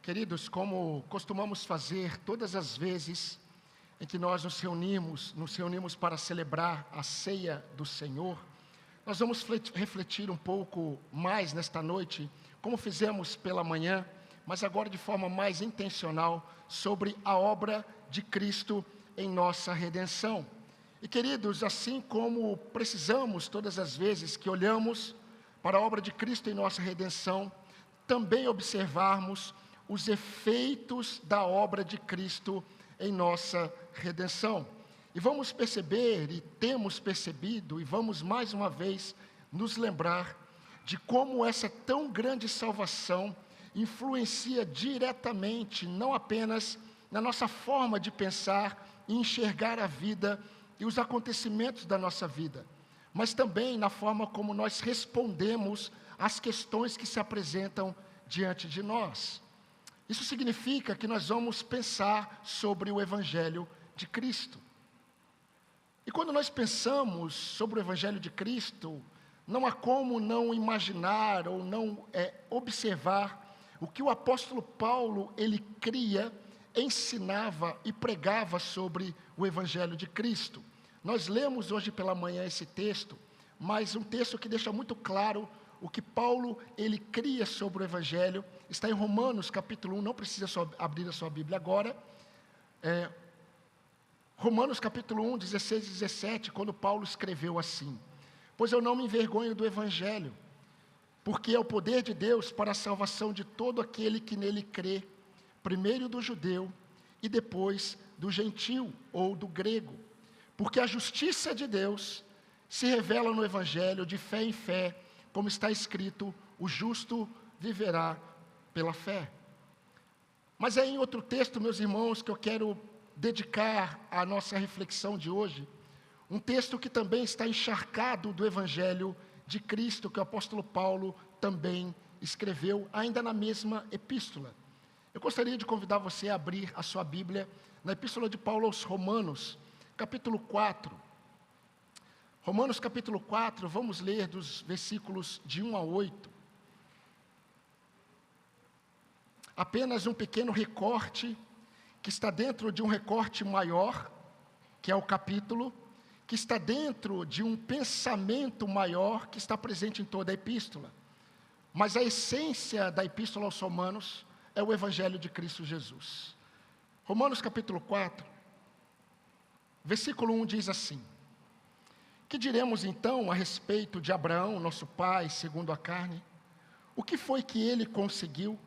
Queridos, como costumamos fazer todas as vezes em que nós nos reunimos para celebrar a ceia do Senhor, nós vamos refletir um pouco mais nesta noite, como fizemos pela manhã, mas agora de forma mais intencional, sobre a obra de Cristo em nossa redenção. E queridos, assim como precisamos todas as vezes que olhamos para a obra de Cristo em nossa redenção, também observarmos os efeitos da obra de Cristo em nossa redenção. E vamos perceber, e temos percebido, e vamos mais uma vez nos lembrar de como essa tão grande salvação influencia diretamente, não apenas na nossa forma de pensar e enxergar a vida e os acontecimentos da nossa vida, mas também na forma como nós respondemos às questões que se apresentam diante de nós. Isso significa que nós vamos pensar sobre o Evangelho de Cristo. E quando nós pensamos sobre o Evangelho de Cristo, não há como não imaginar ou não observar o que o apóstolo Paulo, ele cria, ensinava e pregava sobre o Evangelho de Cristo. Nós lemos hoje pela manhã esse texto, mas um texto que deixa muito claro o que Paulo, ele cria sobre o Evangelho, está em Romanos capítulo 1, não precisa abrir a sua Bíblia agora, Romanos capítulo 1, 16 e 17, quando Paulo escreveu assim: pois eu não me envergonho do Evangelho, porque é o poder de Deus para a salvação de todo aquele que nele crê, primeiro do judeu e depois do gentio ou do grego, porque a justiça de Deus se revela no Evangelho de fé em fé, como está escrito, o justo viverá pela fé. Mas é em outro texto, meus irmãos, que eu quero dedicar a nossa reflexão de hoje, um texto que também está encharcado do Evangelho de Cristo, que o apóstolo Paulo também escreveu, ainda na mesma epístola. Eu gostaria de convidar você a abrir a sua Bíblia na epístola de Paulo aos Romanos, capítulo 4. Romanos capítulo 4, vamos ler dos versículos de 1 a 8. Apenas um pequeno recorte, que está dentro de um recorte maior, que é o capítulo, que está dentro de um pensamento maior, que está presente em toda a epístola. Mas a essência da epístola aos Romanos é o Evangelho de Cristo Jesus. Romanos capítulo 4, versículo 1 diz assim: que diremos então a respeito de Abraão, nosso pai, segundo a carne? O que foi que ele conseguiu?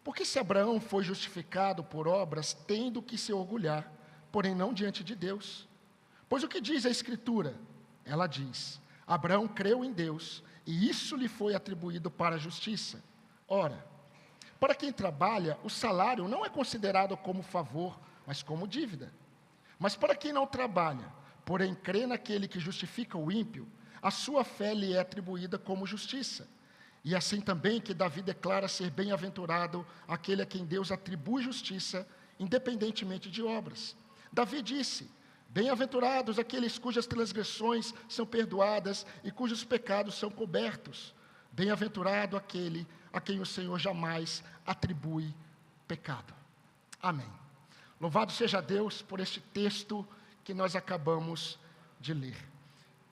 Porque se Abraão foi justificado por obras, tendo que se orgulhar, porém não diante de Deus. Pois o que diz a Escritura? Ela diz: Abraão creu em Deus, e isso lhe foi atribuído para a justiça. Ora, para quem trabalha, o salário não é considerado como favor, mas como dívida. Mas para quem não trabalha, porém crê naquele que justifica o ímpio, a sua fé lhe é atribuída como justiça. E assim também que Davi declara ser bem-aventurado aquele a quem Deus atribui justiça, independentemente de obras. Davi disse: bem-aventurados aqueles cujas transgressões são perdoadas e cujos pecados são cobertos. Bem-aventurado aquele a quem o Senhor jamais atribui pecado. Amém. Louvado seja Deus por este texto que nós acabamos de ler.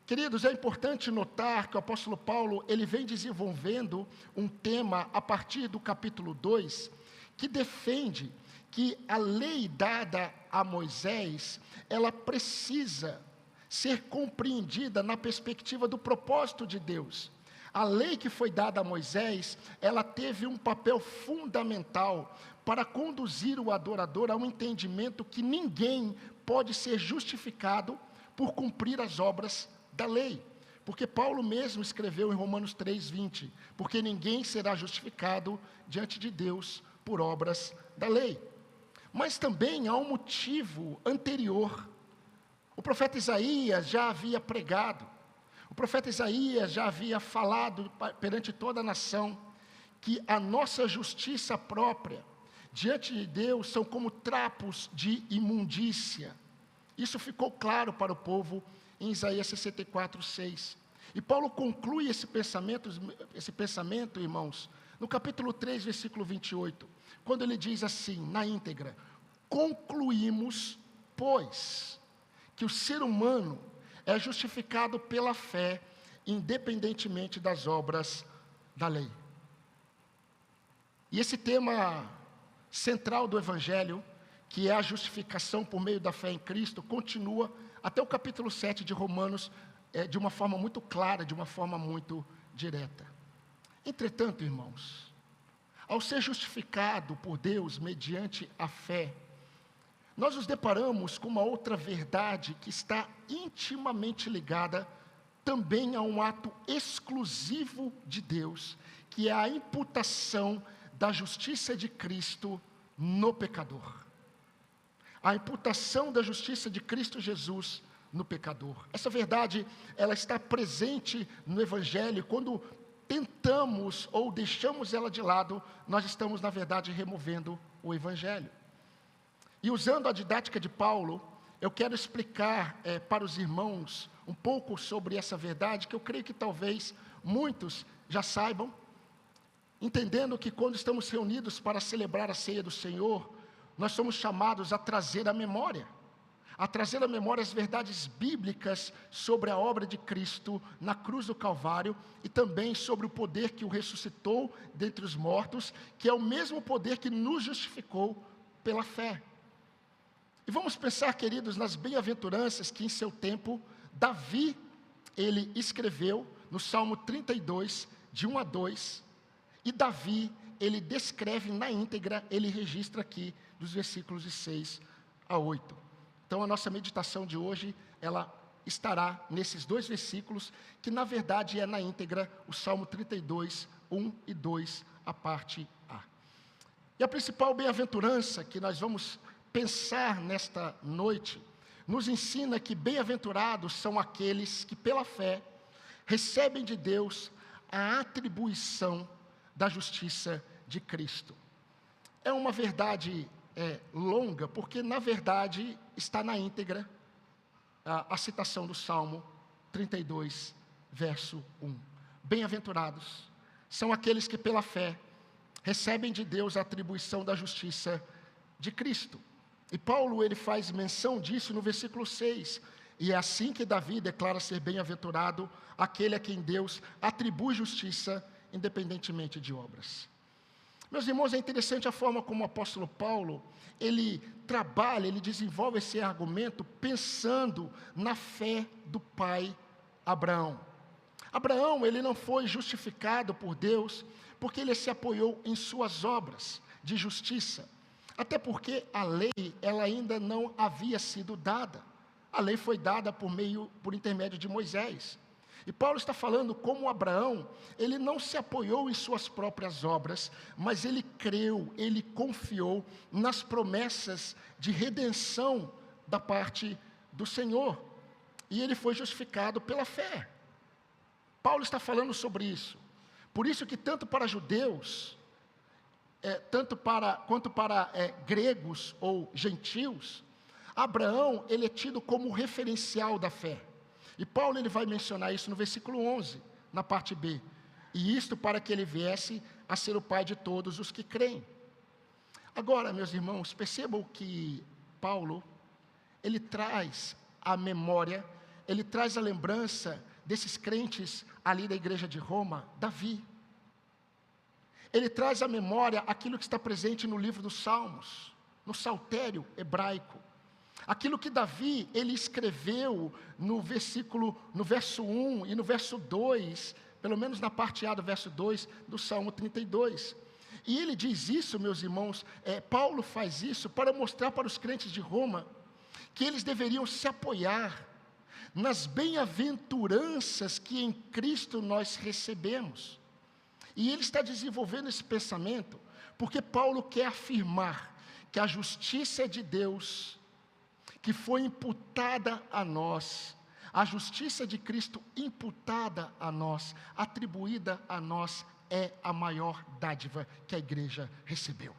Queridos, é importante notar que o apóstolo Paulo, ele vem desenvolvendo um tema a partir do capítulo 2, que defende que a lei dada a Moisés, ela precisa ser compreendida na perspectiva do propósito de Deus. A lei que foi dada a Moisés, ela teve um papel fundamental para conduzir o adorador a um entendimento que ninguém pode ser justificado por cumprir as obras da lei. Porque Paulo mesmo escreveu em Romanos 3:20, porque ninguém será justificado diante de Deus por obras da lei. Mas também há um motivo anterior. O profeta Isaías já havia pregado, o profeta Isaías já havia falado perante toda a nação, que a nossa justiça própria diante de Deus são como trapos de imundícia. Isso ficou claro para o povo em Isaías 64:6. E Paulo conclui esse pensamento, irmãos, no capítulo 3, versículo 28, quando ele diz assim, na íntegra: concluímos, pois, que o ser humano é justificado pela fé, independentemente das obras da lei. E esse tema central do Evangelho, que é a justificação por meio da fé em Cristo, continua até o capítulo 7 de Romanos, de uma forma muito clara, de uma forma muito direta. Entretanto, irmãos, ao ser justificado por Deus mediante a fé, nós nos deparamos com uma outra verdade que está intimamente ligada também a um ato exclusivo de Deus, que é a imputação da justiça de Cristo no pecador. A imputação da justiça de Cristo Jesus no pecador. Essa verdade, ela está presente no Evangelho. Quando tentamos ou deixamos ela de lado, nós estamos, na verdade, removendo o Evangelho. E usando a didática de Paulo, eu quero explicar para os irmãos um pouco sobre essa verdade, que eu creio que talvez muitos já saibam, entendendo que quando estamos reunidos para celebrar a ceia do Senhor, nós somos chamados a trazer à memória as verdades bíblicas sobre a obra de Cristo na cruz do Calvário e também sobre o poder que o ressuscitou dentre os mortos, que é o mesmo poder que nos justificou pela fé. E vamos pensar, queridos, nas bem-aventuranças que em seu tempo Davi, ele escreveu no Salmo 32, de 1 a 2, e Davi, ele descreve na íntegra, ele registra aqui, dos versículos de 6 a 8. Então a nossa meditação de hoje, ela estará nesses dois versículos, que na verdade é na íntegra o Salmo 32, 1 e 2, a parte A. E a principal bem-aventurança que nós vamos pensar nesta noite, nos ensina que bem-aventurados são aqueles que pela fé recebem de Deus a atribuição da justiça de Cristo. É uma verdade longa, porque na verdade está na íntegra a citação do Salmo 32, verso 1. Bem-aventurados são aqueles que pela fé recebem de Deus a atribuição da justiça de Cristo. E Paulo, ele faz menção disso no versículo 6. E é assim que Davi declara ser bem-aventurado aquele a quem Deus atribui justiça, independentemente de obras. Meus irmãos, é interessante a forma como o apóstolo Paulo, ele trabalha, ele desenvolve esse argumento pensando na fé do pai Abraão. Abraão, ele não foi justificado por Deus porque ele se apoiou em suas obras de justiça. Até porque a lei, ela ainda não havia sido dada. A lei foi dada por intermédio de Moisés. E Paulo está falando como Abraão, ele não se apoiou em suas próprias obras, mas ele creu, ele confiou nas promessas de redenção da parte do Senhor. E ele foi justificado pela fé. Paulo está falando sobre isso. Por isso que tanto para judeus, quanto para gregos ou gentios, Abraão, ele é tido como referencial da fé. E Paulo, ele vai mencionar isso no versículo 11, na parte B. E isto para que ele viesse a ser o pai de todos os que creem. Agora, meus irmãos, percebam que Paulo, ele traz a memória, ele traz a lembrança desses crentes ali da igreja de Roma, Davi. Ele traz à memória aquilo que está presente no livro dos Salmos, no saltério hebraico. Aquilo que Davi, ele escreveu no verso 1 e no verso 2, pelo menos na parte A do verso 2 do Salmo 32. E ele diz isso, meus irmãos, Paulo faz isso para mostrar para os crentes de Roma que eles deveriam se apoiar nas bem-aventuranças que em Cristo nós recebemos. E ele está desenvolvendo esse pensamento porque Paulo quer afirmar que a justiça de Deus, que foi imputada a nós, a justiça de Cristo imputada a nós, atribuída a nós, é a maior dádiva que a igreja recebeu.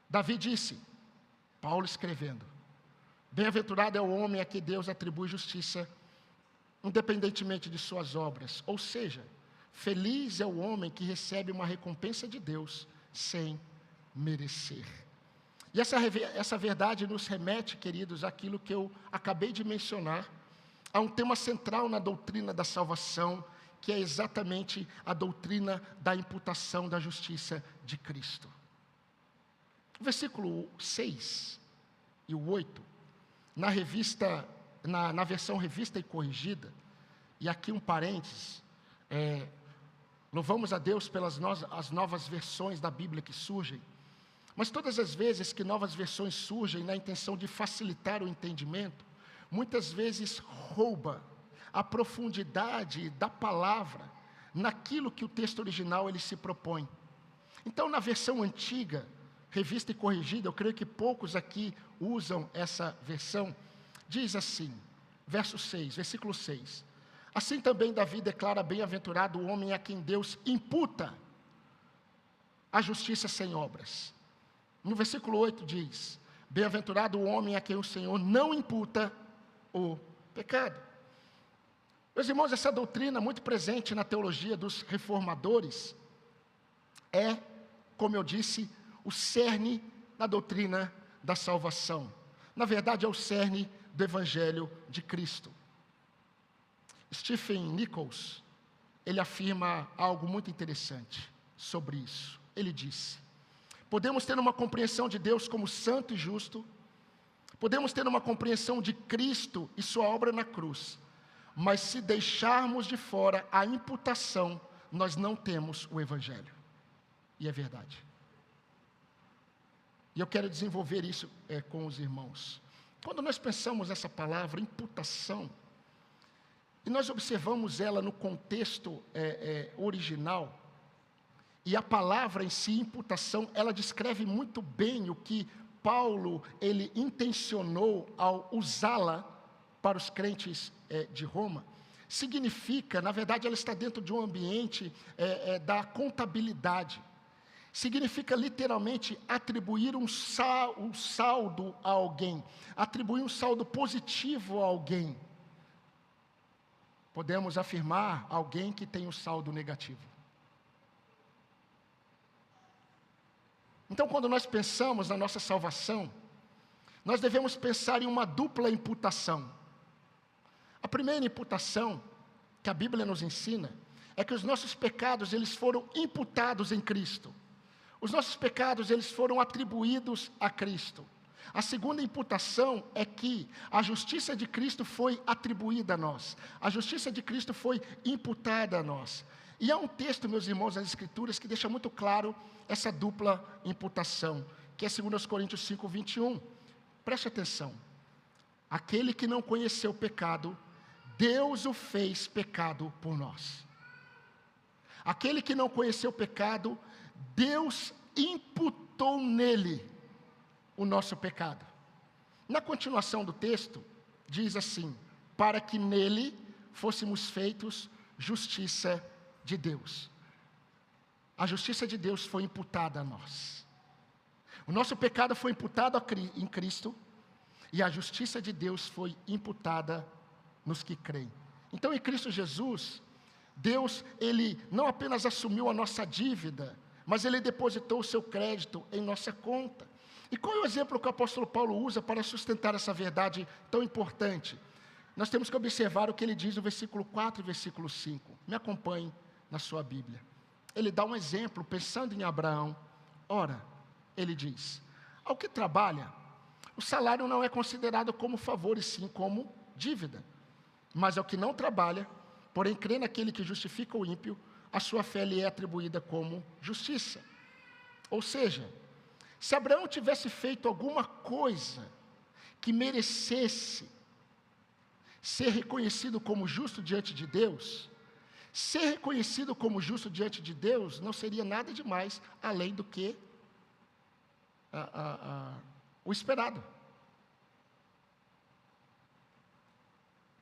Davi disse, Paulo escrevendo, bem-aventurado é o homem a que Deus atribui justiça, independentemente de suas obras. Ou seja, feliz é o homem que recebe uma recompensa de Deus sem merecer. E essa verdade nos remete, queridos, àquilo que eu acabei de mencionar, a um tema central na doutrina da salvação, que é exatamente a doutrina da imputação da justiça de Cristo. O versículo 6 e o 8, na versão revista e corrigida, e aqui um parênteses, louvamos a Deus pelas as novas versões da Bíblia que surgem, mas todas as vezes que novas versões surgem na intenção de facilitar o entendimento, muitas vezes rouba a profundidade da palavra naquilo que o texto original ele se propõe. Então, na versão antiga, revista e corrigida, eu creio que poucos aqui usam essa versão, diz assim, versículo 6, assim também Davi declara bem-aventurado o homem a quem Deus imputa a justiça sem obras. No versículo 8 diz, bem-aventurado o homem a quem o Senhor não imputa o pecado. Meus irmãos, essa doutrina muito presente na teologia dos reformadores é, como eu disse, o cerne da doutrina da salvação. Na verdade, é o cerne do Evangelho de Cristo. Stephen Nichols, ele afirma algo muito interessante sobre isso. Ele disse, podemos ter uma compreensão de Deus como santo e justo, podemos ter uma compreensão de Cristo e sua obra na cruz, mas se deixarmos de fora a imputação, nós não temos o Evangelho. E é verdade. E eu quero desenvolver isso com os irmãos. Quando nós pensamos nessa palavra, imputação, e nós observamos ela no contexto original, e a palavra em si, imputação, ela descreve muito bem o que Paulo, ele intencionou ao usá-la para os crentes de Roma. Significa, na verdade, ela está dentro de um ambiente da contabilidade. Significa literalmente atribuir um saldo a alguém, atribuir um saldo positivo a alguém. Podemos afirmar alguém que tem um saldo negativo. Então, quando nós pensamos na nossa salvação, nós devemos pensar em uma dupla imputação. A primeira imputação que a Bíblia nos ensina é que os nossos pecados, eles foram imputados em Cristo. Os nossos pecados, eles foram atribuídos a Cristo. A segunda imputação é que a justiça de Cristo foi atribuída a nós. A justiça de Cristo foi imputada a nós. E há um texto, meus irmãos, nas Escrituras, que deixa muito claro essa dupla imputação, que é 2 Coríntios 5, 21. Preste atenção. Aquele que não conheceu o pecado, Deus o fez pecado por nós. Aquele que não conheceu o pecado, Deus imputou nele o nosso pecado. Na continuação do texto, diz assim, para que nele fôssemos feitos justiça de Deus. A justiça de Deus foi imputada a nós. O nosso pecado foi imputado em Cristo, e a justiça de Deus foi imputada nos que creem. Então, em Cristo Jesus, Deus, ele não apenas assumiu a nossa dívida, mas ele depositou o seu crédito em nossa conta. E qual é o exemplo que o apóstolo Paulo usa para sustentar essa verdade tão importante? Nós temos que observar o que ele diz no versículo 4 e versículo 5. Me acompanhe na sua Bíblia. Ele dá um exemplo, pensando em Abraão. Ora, ele diz, ao que trabalha, o salário não é considerado como favor, e sim como dívida. Mas ao que não trabalha, porém crê naquele que justifica o ímpio, a sua fé lhe é atribuída como justiça. Ou seja, se Abraão tivesse feito alguma coisa que merecesse ser reconhecido como justo diante de Deus, ser reconhecido como justo diante de Deus não seria nada demais além do que o esperado.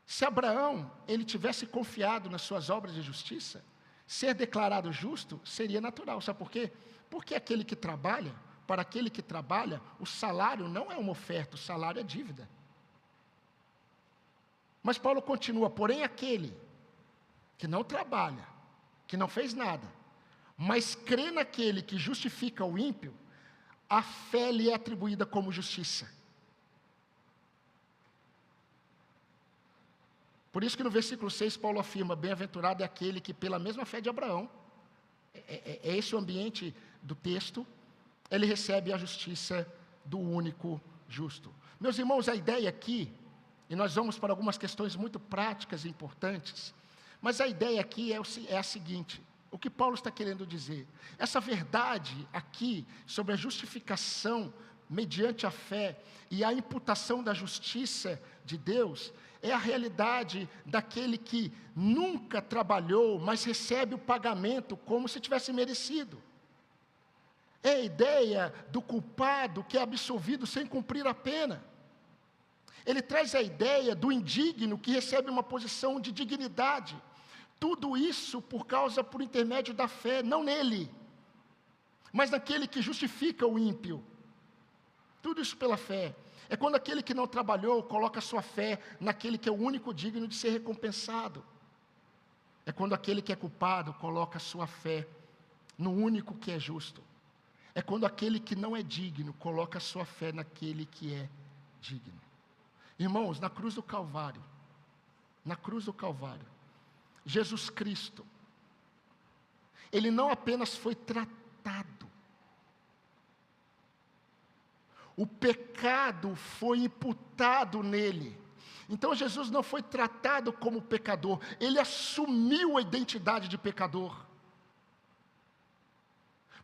Se Abraão ele tivesse confiado nas suas obras de justiça, ser declarado justo seria natural. Sabe por quê? Porque aquele que trabalha, para aquele que trabalha, o salário não é uma oferta, o salário é dívida. Mas Paulo continua, porém aquele que não trabalha, que não fez nada, mas crê naquele que justifica o ímpio, a fé lhe é atribuída como justiça. Por isso que no versículo 6 Paulo afirma: bem-aventurado é aquele que pela mesma fé de Abraão, é esse o ambiente do texto, ele recebe a justiça do único justo. Meus irmãos, a ideia aqui, e nós vamos para algumas questões muito práticas e importantes, mas a ideia aqui é a seguinte: o que Paulo está querendo dizer? Essa verdade aqui sobre a justificação mediante a fé e a imputação da justiça de Deus é a realidade daquele que nunca trabalhou, mas recebe o pagamento como se tivesse merecido. É a ideia do culpado que é absolvido sem cumprir a pena. Ele traz a ideia do indigno que recebe uma posição de dignidade. Tudo isso por intermédio da fé, não nele, mas naquele que justifica o ímpio. Tudo isso pela fé. É quando aquele que não trabalhou coloca sua fé naquele que é o único digno de ser recompensado. É quando aquele que é culpado coloca sua fé no único que é justo. É quando aquele que não é digno coloca sua fé naquele que é digno. Irmãos, na cruz do Calvário, Jesus Cristo, Ele não apenas foi tratado, o pecado foi imputado nele. Então Jesus não foi tratado como pecador, Ele assumiu a identidade de pecador.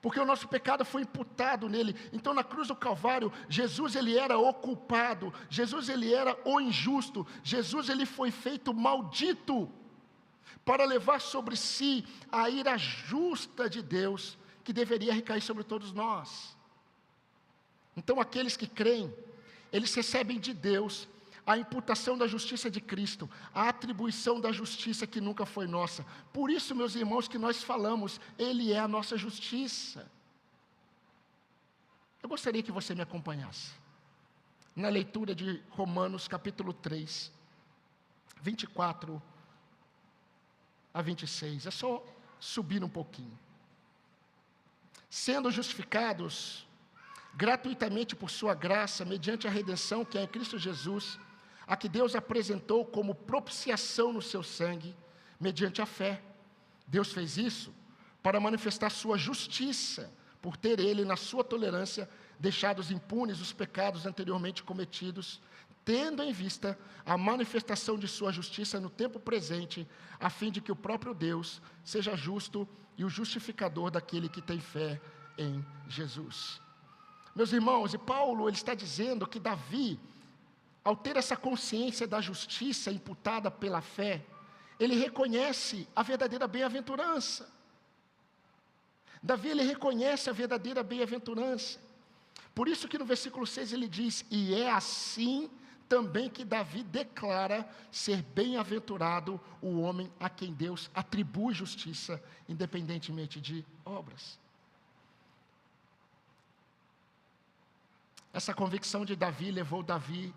Porque o nosso pecado foi imputado nele. Então na cruz do Calvário, Jesus ele era o culpado, Jesus ele era o injusto, Jesus ele foi feito maldito, para levar sobre si a ira justa de Deus, que deveria recair sobre todos nós. Então aqueles que creem, eles recebem de Deus a imputação da justiça de Cristo, a atribuição da justiça que nunca foi nossa. Por isso, meus irmãos, que nós falamos, Ele é a nossa justiça. Eu gostaria que você me acompanhasse na leitura de Romanos capítulo 3, 24 a 26, é só subir um pouquinho. Sendo justificados gratuitamente por sua graça, mediante a redenção que é em Cristo Jesus, a que Deus apresentou como propiciação no seu sangue, mediante a fé. Deus fez isso para manifestar sua justiça, por ter Ele, na sua tolerância, deixados impunes os pecados anteriormente cometidos, tendo em vista a manifestação de sua justiça no tempo presente, a fim de que o próprio Deus seja justo e o justificador daquele que tem fé em Jesus. Meus irmãos, e Paulo ele está dizendo que Davi, ao ter essa consciência da justiça imputada pela fé, ele reconhece a verdadeira bem-aventurança. Davi ele reconhece a verdadeira bem-aventurança. Por isso que no versículo 6 ele diz: e é assim também que Davi declara ser bem-aventurado o homem a quem Deus atribui justiça, independentemente de obras. Essa convicção de Davi levou Davi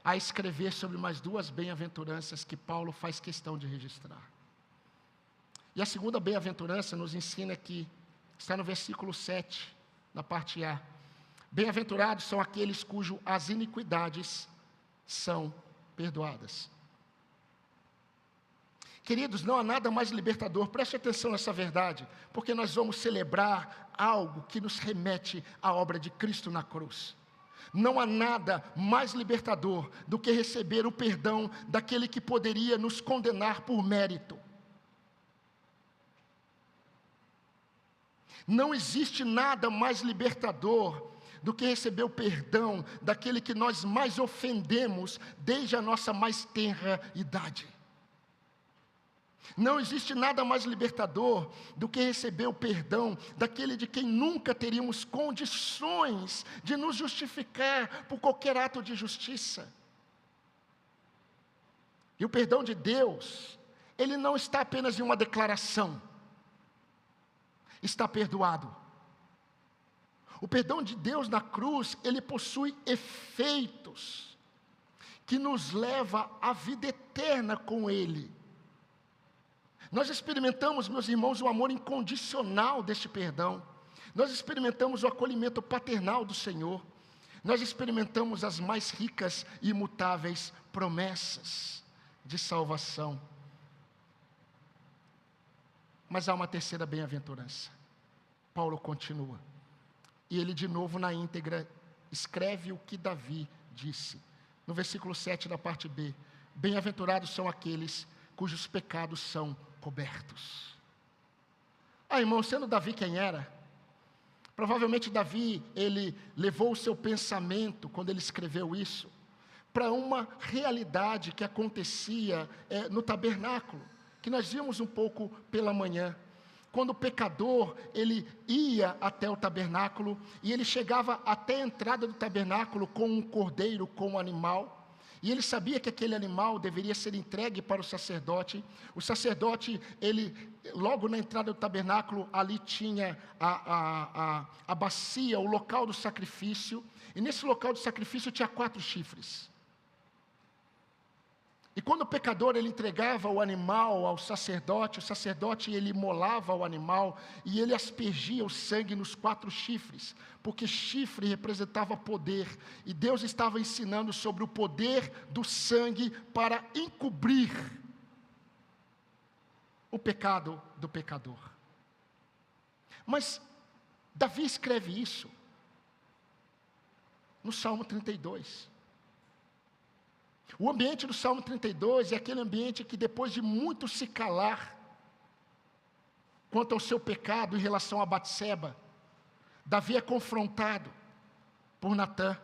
a escrever sobre mais duas bem-aventuranças que Paulo faz questão de registrar. E a segunda bem-aventurança nos ensina que está no versículo 7, na parte A. Bem-aventurados são aqueles cujas iniquidades são perdoadas. Queridos, não há nada mais libertador, preste atenção nessa verdade, porque nós vamos celebrar algo que nos remete à obra de Cristo na cruz. Não há nada mais libertador do que receber o perdão daquele que poderia nos condenar por mérito. Não existe nada mais libertador do que receber o perdão daquele que nós mais ofendemos desde a nossa mais tenra idade. Não existe nada mais libertador do que receber o perdão daquele de quem nunca teríamos condições de nos justificar por qualquer ato de justiça. E o perdão de Deus, ele não está apenas em uma declaração. Está perdoado. O perdão de Deus na cruz, ele possui efeitos que nos leva à vida eterna com Ele. Nós experimentamos, meus irmãos, o amor incondicional deste perdão. Nós experimentamos o acolhimento paternal do Senhor. Nós experimentamos as mais ricas e imutáveis promessas de salvação. Mas há uma terceira bem-aventurança. Paulo continua. E ele de novo na íntegra escreve o que Davi disse. No versículo 7 da parte B. Bem-aventurados são aqueles cujos pecados são cobertos. Irmão, sendo Davi quem era? Provavelmente Davi, ele levou o seu pensamento, quando ele escreveu isso, para uma realidade que acontecia no tabernáculo, que nós vimos um pouco pela manhã. Quando o pecador, ele ia até o tabernáculo, e ele chegava até a entrada do tabernáculo com um cordeiro, com um animal, e ele sabia que aquele animal deveria ser entregue para o sacerdote. O sacerdote, ele, logo na entrada do tabernáculo, ali tinha a bacia, o local do sacrifício. E nesse local do sacrifício tinha 4 chifres. E quando o pecador ele entregava o animal ao sacerdote, o sacerdote ele imolava o animal e ele aspergia o sangue nos 4 chifres, porque chifre representava poder, e Deus estava ensinando sobre o poder do sangue para encobrir o pecado do pecador. Mas Davi escreve isso no Salmo 32. O ambiente do Salmo 32 é aquele ambiente que, depois de muito se calar quanto ao seu pecado em relação a Batseba, Davi é confrontado por Natã,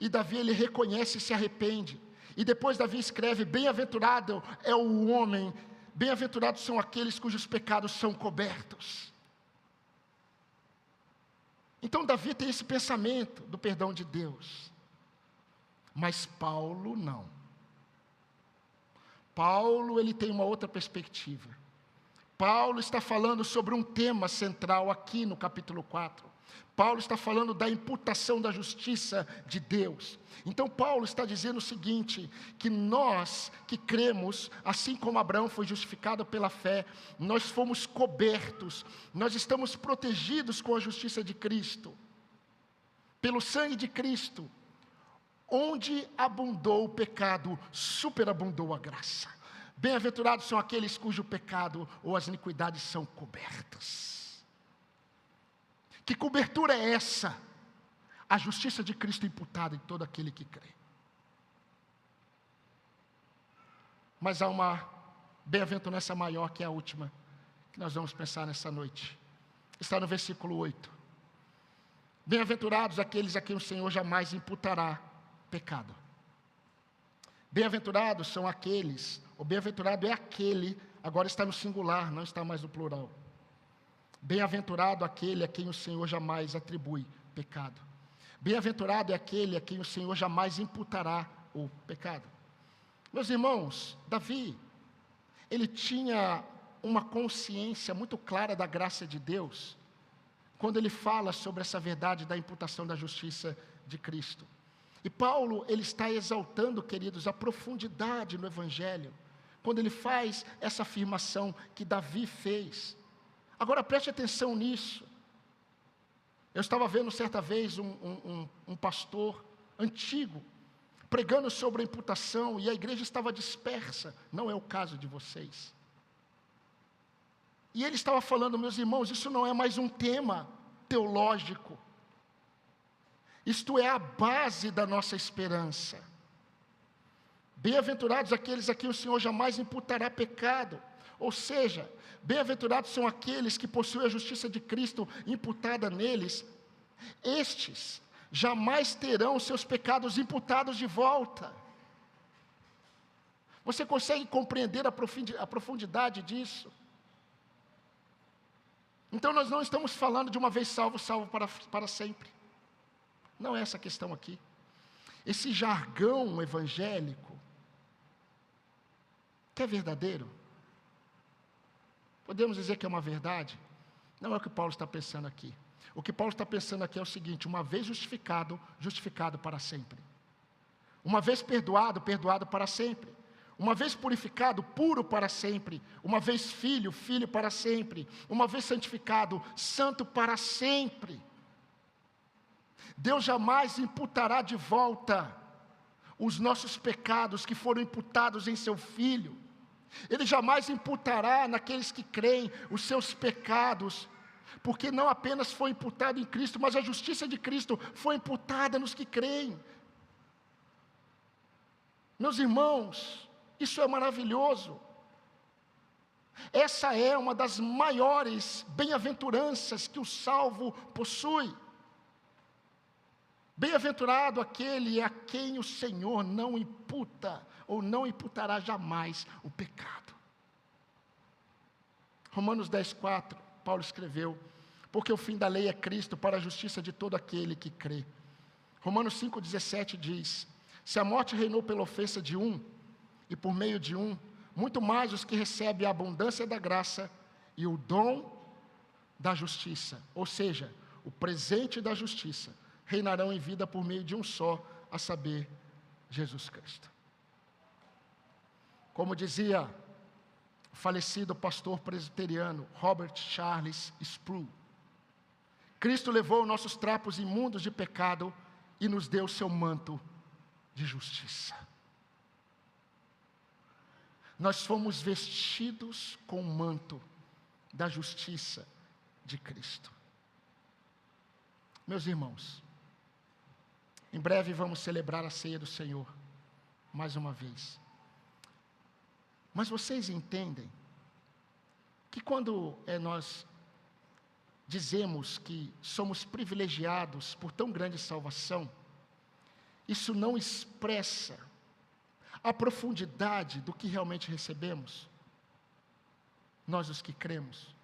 e Davi ele reconhece e se arrepende, e depois Davi escreve: bem-aventurado é o homem, bem-aventurados são aqueles cujos pecados são cobertos. Então Davi tem esse pensamento do perdão de Deus, mas Paulo não. Paulo, ele tem uma outra perspectiva. Paulo está falando sobre um tema central aqui no capítulo 4. Paulo está falando da imputação da justiça de Deus. Então Paulo está dizendo o seguinte, que nós que cremos, assim como Abraão foi justificado pela fé, nós fomos cobertos, nós estamos protegidos com a justiça de Cristo. Pelo sangue de Cristo, onde abundou o pecado, superabundou a graça. Bem-aventurados são aqueles cujo pecado ou as iniquidades são cobertas. Que cobertura é essa? A justiça de Cristo imputada em todo aquele que crê. Mas há uma bem-aventurança maior, que é a última, que nós vamos pensar nessa noite. Está no versículo 8. Bem-aventurados aqueles a quem o Senhor jamais imputará pecado. Bem-aventurados são aqueles, o bem-aventurado é aquele, agora está no singular, não está mais no plural. Bem-aventurado aquele a quem o Senhor jamais atribui pecado. Bem-aventurado é aquele a quem o Senhor jamais imputará o pecado. Meus irmãos, Davi, ele tinha uma consciência muito clara da graça de Deus, quando ele fala sobre essa verdade da imputação da justiça de Cristo. E Paulo, ele está exaltando, queridos, a profundidade no Evangelho, quando ele faz essa afirmação que Davi fez. Agora preste atenção nisso. Eu estava vendo certa vez um pastor antigo, pregando sobre a imputação, e a igreja estava dispersa, não é o caso de vocês. E ele estava falando, meus irmãos, isso não é mais um tema teológico, isto é a base da nossa esperança. Bem-aventurados aqueles a quem o Senhor jamais imputará pecado. Ou seja, bem-aventurados são aqueles que possuem a justiça de Cristo imputada neles. Estes jamais terão seus pecados imputados de volta. Você consegue compreender a profundidade disso? Então nós não estamos falando de uma vez salvo, salvo para sempre. Não é essa a questão aqui. Esse jargão evangélico, que é verdadeiro, podemos dizer que é uma verdade? Não é o que Paulo está pensando aqui. O que Paulo está pensando aqui é o seguinte: uma vez justificado, justificado para sempre. Uma vez perdoado, perdoado para sempre. uma vez purificado, puro para sempre, uma vez filho, filho para sempre, uma vez santificado, santo para sempre. Deus jamais imputará de volta os nossos pecados que foram imputados em seu Filho. Ele jamais imputará naqueles que creem os seus pecados, porque não apenas foi imputado em Cristo, mas a justiça de Cristo foi imputada nos que creem. Meus irmãos, isso é maravilhoso. Essa é uma das maiores bem-aventuranças que o salvo possui. Bem-aventurado aquele a quem o Senhor não imputa, ou não imputará jamais o pecado. Romanos 10:4, Paulo escreveu: porque o fim da lei é Cristo para a justiça de todo aquele que crê. Romanos 5:17 diz: se a morte reinou pela ofensa de um, e por meio de um, muito mais os que recebem a abundância da graça e o dom da justiça, ou seja, o presente da justiça, reinarão em vida por meio de um só, a saber, Jesus Cristo. Como dizia o falecido pastor presbiteriano Robert Charles Sproul, Cristo levou nossos trapos imundos de pecado e nos deu seu manto de justiça. Nós fomos vestidos com o manto da justiça de Cristo. Meus irmãos, em breve vamos celebrar a ceia do Senhor, mais uma vez. Mas vocês entendem que quando nós dizemos que somos privilegiados por tão grande salvação, isso não expressa a profundidade do que realmente recebemos, nós os que cremos.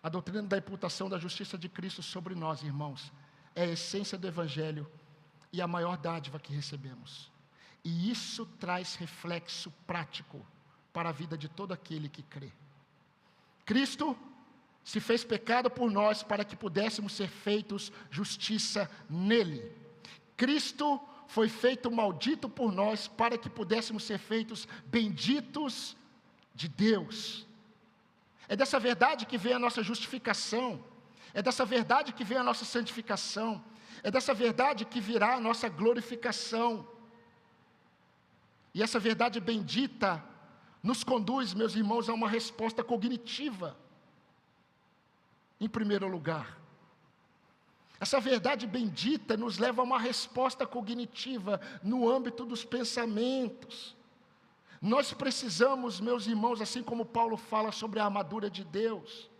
A doutrina da imputação da justiça de Cristo sobre nós, irmãos, é a essência do Evangelho e a maior dádiva que recebemos. E isso traz reflexo prático para a vida de todo aquele que crê. Cristo se fez pecado por nós para que pudéssemos ser feitos justiça nele. Cristo foi feito maldito por nós para que pudéssemos ser feitos benditos de Deus. É dessa verdade que vem a nossa justificação, é dessa verdade que vem a nossa santificação, é dessa verdade que virá a nossa glorificação. E essa verdade bendita nos conduz, meus irmãos, a uma resposta cognitiva, em primeiro lugar. Essa verdade bendita nos leva a uma resposta cognitiva no âmbito dos pensamentos. Nós precisamos, meus irmãos, assim como Paulo fala sobre a armadura de Deus,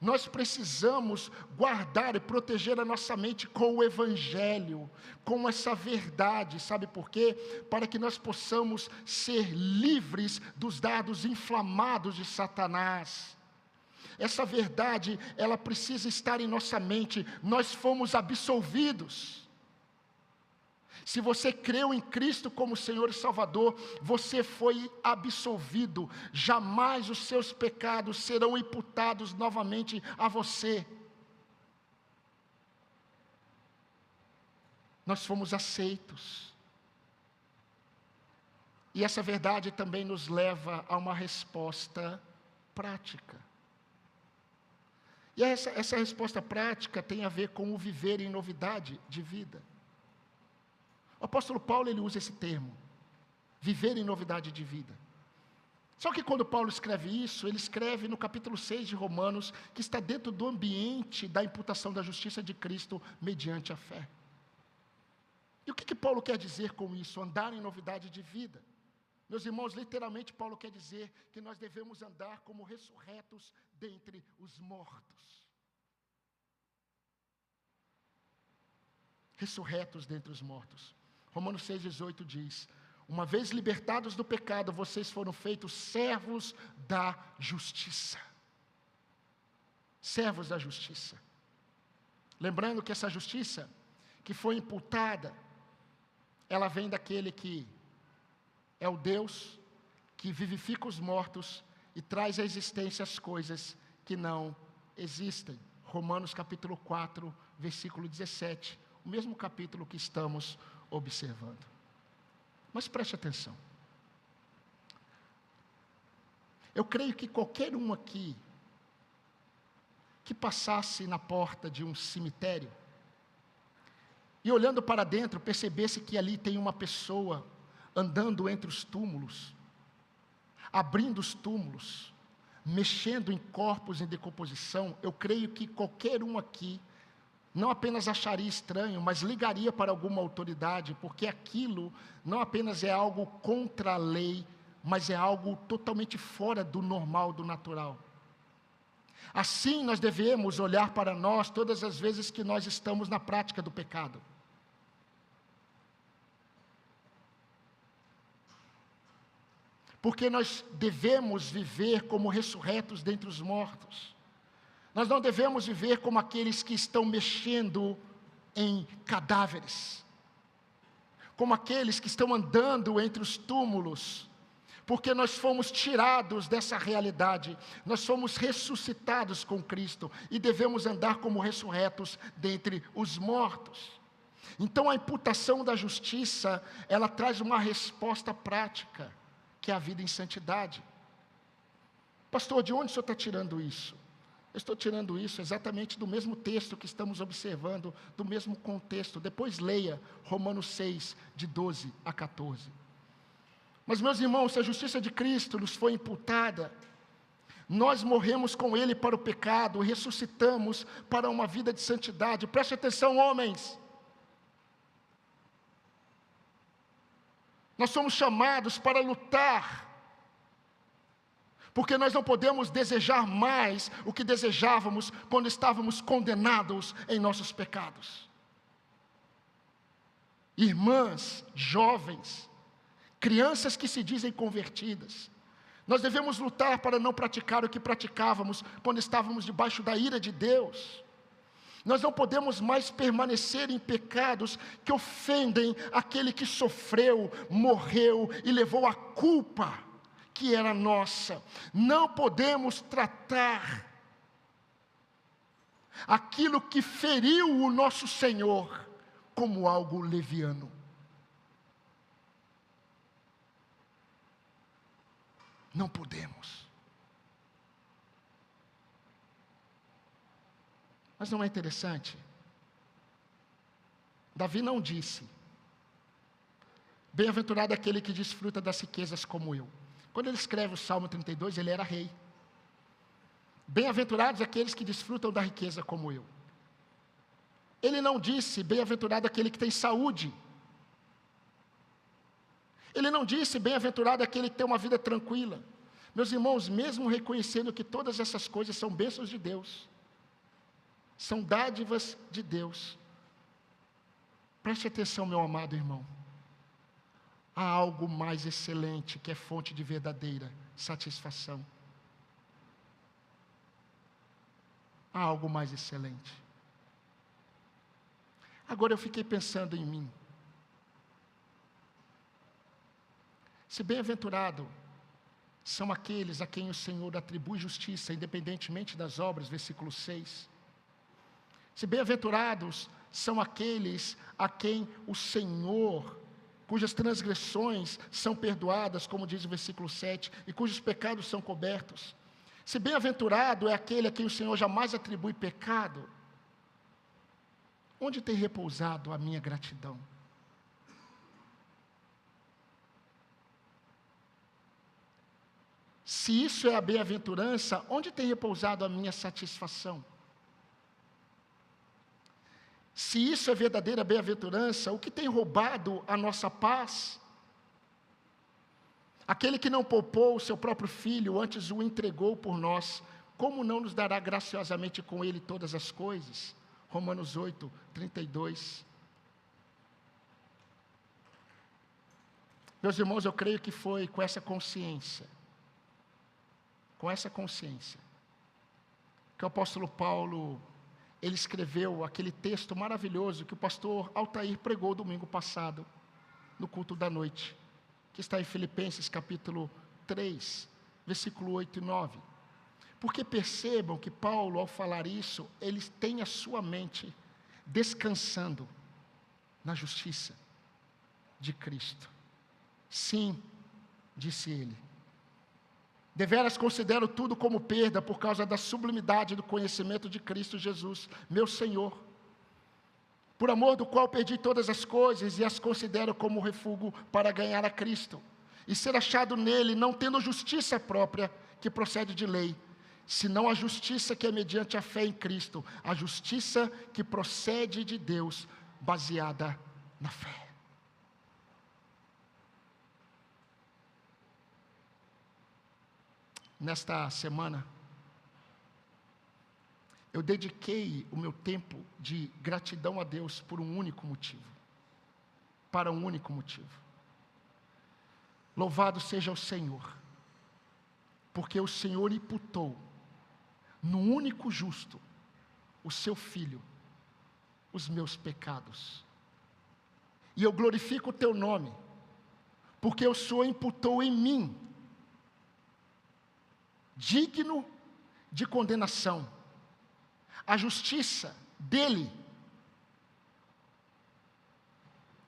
nós precisamos guardar e proteger a nossa mente com o Evangelho, com essa verdade, sabe por quê? Para que nós possamos ser livres dos dardos inflamados de Satanás. Essa verdade, ela precisa estar em nossa mente. Nós fomos absolvidos. Se você creu em Cristo como Senhor e Salvador, você foi absolvido. Jamais os seus pecados serão imputados novamente a você. Nós fomos aceitos. E essa verdade também nos leva a uma resposta prática. E essa resposta prática tem a ver com o viver em novidade de vida. O apóstolo Paulo, ele usa esse termo, viver em novidade de vida. Só que quando Paulo escreve isso, ele escreve no capítulo 6 de Romanos, que está dentro do ambiente da imputação da justiça de Cristo mediante a fé. E o que Paulo quer dizer com isso? Andar em novidade de vida. Meus irmãos, literalmente Paulo quer dizer que nós devemos andar como ressurretos dentre os mortos. Ressurretos dentre os mortos. Romanos 6,18 diz: uma vez libertados do pecado, vocês foram feitos servos da justiça. Servos da justiça. Lembrando que essa justiça que foi imputada, ela vem daquele que é o Deus que vivifica os mortos e traz à existência as coisas que não existem. Romanos capítulo 4, versículo 17, o mesmo capítulo que estamos observando. Mas preste atenção. Eu creio que qualquer um aqui que passasse na porta de um cemitério e olhando para dentro percebesse que ali tem uma pessoa andando entre os túmulos, abrindo os túmulos, mexendo em corpos em decomposição, eu creio que qualquer um aqui não apenas acharia estranho, mas ligaria para alguma autoridade, porque aquilo não apenas é algo contra a lei, mas é algo totalmente fora do normal, do natural. Assim nós devemos olhar para nós todas as vezes que nós estamos na prática do pecado. Porque nós devemos viver como ressurretos dentre os mortos. Nós não devemos viver como aqueles que estão mexendo em cadáveres, como aqueles que estão andando entre os túmulos, porque nós fomos tirados dessa realidade, nós fomos ressuscitados com Cristo, e devemos andar como ressurretos dentre os mortos. Então a imputação da justiça, ela traz uma resposta prática, que é a vida em santidade. Pastor, de onde o senhor está tirando isso? Eu estou tirando isso exatamente do mesmo texto que estamos observando, do mesmo contexto. Depois leia Romanos 6, de 12 a 14. Mas, meus irmãos, se a justiça de Cristo nos foi imputada, nós morremos com Ele para o pecado, ressuscitamos para uma vida de santidade. Preste atenção, homens. Nós somos chamados para lutar, porque nós não podemos desejar mais o que desejávamos quando estávamos condenados em nossos pecados. Irmãs, jovens, crianças que se dizem convertidas, nós devemos lutar para não praticar o que praticávamos quando estávamos debaixo da ira de Deus. Nós não podemos mais permanecer em pecados que ofendem aquele que sofreu, morreu e levou a culpa que era nossa. Não podemos tratar aquilo que feriu o nosso Senhor como algo leviano. Não podemos. Mas não é interessante? Davi não disse: bem-aventurado aquele que desfruta das riquezas como eu. Quando ele escreve o Salmo 32, ele era rei. Bem-aventurados aqueles que desfrutam da riqueza como eu. Ele não disse: bem-aventurado aquele que tem saúde. Ele não disse: bem-aventurado aquele que tem uma vida tranquila. Meus irmãos, mesmo reconhecendo que todas essas coisas são bênçãos de Deus, são dádivas de Deus, preste atenção, meu amado irmão. Há algo mais excelente que é fonte de verdadeira satisfação. Há algo mais excelente. Agora eu fiquei pensando em mim. Se bem-aventurado são aqueles a quem o Senhor atribui justiça, independentemente das obras, versículo 6. Se bem-aventurados são aqueles a quem o Senhor, cujas transgressões são perdoadas, como diz o versículo 7, e cujos pecados são cobertos. Se bem-aventurado é aquele a quem o Senhor jamais atribui pecado, onde tem repousado a minha gratidão? Se isso é a bem-aventurança, onde tem repousado a minha satisfação? Se isso é verdadeira bem-aventurança, o que tem roubado a nossa paz? Aquele que não poupou o seu próprio filho, antes o entregou por nós, como não nos dará graciosamente com ele todas as coisas? Romanos 8, 32. Meus irmãos, eu creio que foi com essa consciência, que o apóstolo Paulo, ele escreveu aquele texto maravilhoso que o pastor Altair pregou domingo passado, no culto da noite, que está em Filipenses capítulo 3, versículo 8 e 9. Porque percebam que Paulo, ao falar isso, ele tem a sua mente descansando na justiça. de Cristo. Sim, disse ele. Deveras considero tudo como perda por causa da sublimidade do conhecimento de Cristo Jesus, meu Senhor, por amor do qual perdi todas as coisas e as considero como refúgio para ganhar a Cristo e ser achado nele, não tendo justiça própria que procede de lei, senão a justiça que é mediante a fé em Cristo, a justiça que procede de Deus, baseada na fé. Nesta semana, eu dediquei o meu tempo de gratidão a Deus por um único motivo. Para um único motivo. Louvado seja o Senhor, porque o Senhor imputou no único justo, o seu Filho, os meus pecados. E eu glorifico o teu nome, porque o Senhor imputou em mim, digno de condenação, a justiça dele,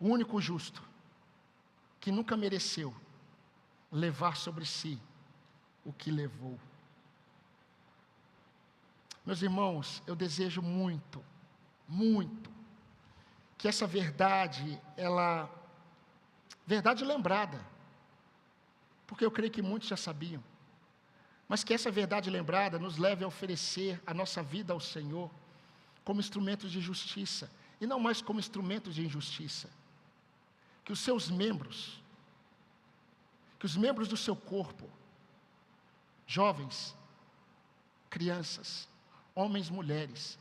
o único justo, que nunca mereceu levar sobre si o que levou. Meus irmãos, eu desejo muito, muito, que essa verdade, verdade lembrada, porque eu creio que muitos já sabiam, mas que essa verdade lembrada nos leve a oferecer a nossa vida ao Senhor como instrumentos de justiça, e não mais como instrumentos de injustiça. Que os seus membros, que os membros do seu corpo, jovens, crianças, homens, mulheres,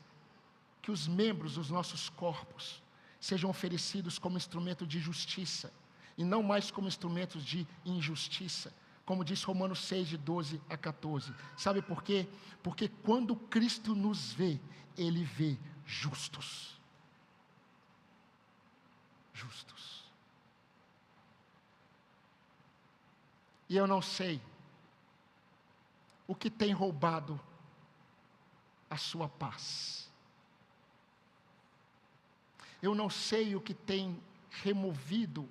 que os membros dos nossos corpos sejam oferecidos como instrumento de justiça, e não mais como instrumentos de injustiça, como diz Romanos 6, de 12 a 14. Sabe por quê? Porque quando Cristo nos vê, Ele vê justos. Justos. E eu não sei o que tem roubado a sua paz. Eu não sei o que tem removido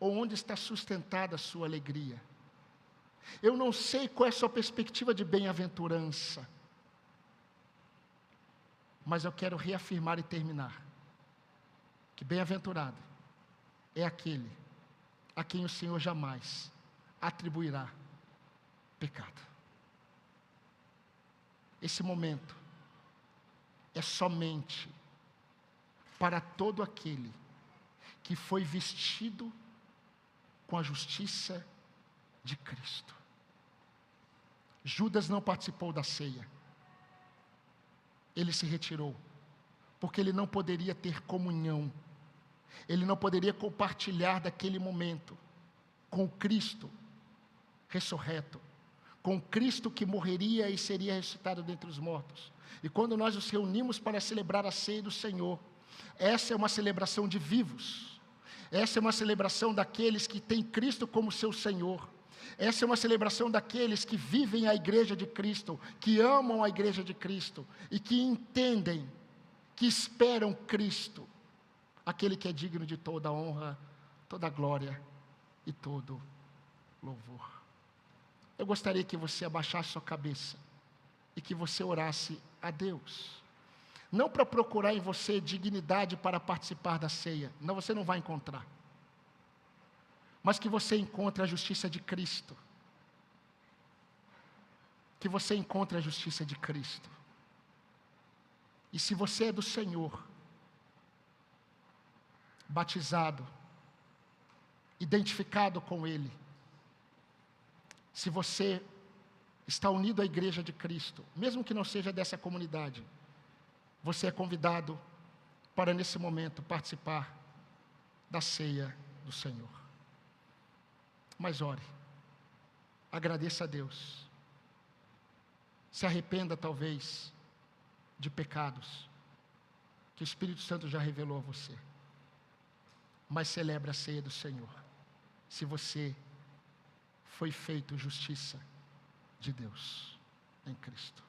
ou onde está sustentada a sua alegria. Eu não sei qual é a sua perspectiva de bem-aventurança. Mas eu quero reafirmar e terminar que bem-aventurado é aquele a quem o Senhor jamais atribuirá pecado. Esse momento é somente para todo aquele que foi vestido com a justiça de Cristo. Judas não participou da ceia. Ele se retirou, porque ele não poderia ter comunhão, ele não poderia compartilhar daquele momento com Cristo ressurreto, com Cristo que morreria e seria ressuscitado dentre os mortos. E quando nós nos reunimos para celebrar a ceia do Senhor, essa é uma celebração de vivos. Essa é uma celebração daqueles que têm Cristo como seu Senhor. Essa é uma celebração daqueles que vivem a igreja de Cristo, que amam a igreja de Cristo e que entendem, que esperam Cristo, aquele que é digno de toda honra, toda glória e todo louvor. Eu gostaria que você abaixasse sua cabeça e que você orasse a Deus. Não para procurar em você dignidade para participar da ceia, não, você não vai encontrar. Mas que você encontre a justiça de Cristo. Que você encontre a justiça de Cristo. E se você é do Senhor, batizado, identificado com Ele, se você está unido à igreja de Cristo, mesmo que não seja dessa comunidade, você é convidado para nesse momento participar da ceia do Senhor. Mas ore, agradeça a Deus, se arrependa talvez de pecados que o Espírito Santo já revelou a você, mas celebre a ceia do Senhor, se você foi feito justiça de Deus em Cristo.